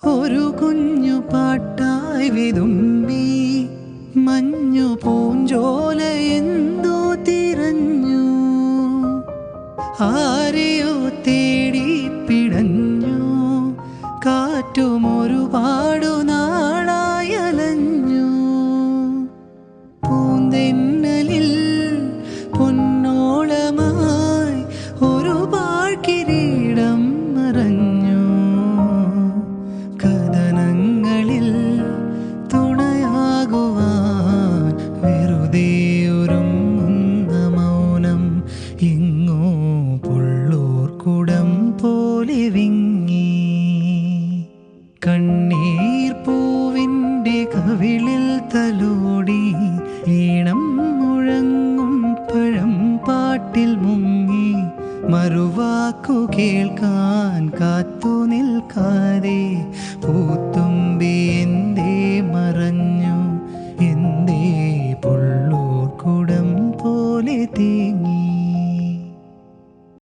ഒരു കുഞ്ഞു പാട്ടായി വിതുമ്പി മഞ്ഞു പൂഞ്ചോല എന്തോ തിരഞ്ഞു ആരെയോ തേടി പിടഞ്ഞു കാറ്റും ഒരുപാടു നാളായലഞ്ഞു പൂന്തെന്നലിൽ പൊന്നോളമായി ഒരു പാഴ്കിരീടം മറഞ്ഞു കഥനങ്ങളിൽ തുണയാകുവാൻ വെറുതെ ഒരുങ്ങുന്ന മൗനം എങ്ങോ പുള്ളൂർക്കുടം പോലെ വിങ്ങി കണ്ണീർ പൂവിൻ്റെ കവിളിൽ തലോടി ഈണം മുഴങ്ങും പഴം പാട്ടിൽ മുങ്ങി മറുവാക്കു കേൾക്കാൻ കാത്തു നിൽക്കാതെ പൂത്തുമ്പി എന്തേ മറഞ്ഞു എന്തേ പുള്ളൂർക്കുടം പോലെ തേങ്ങി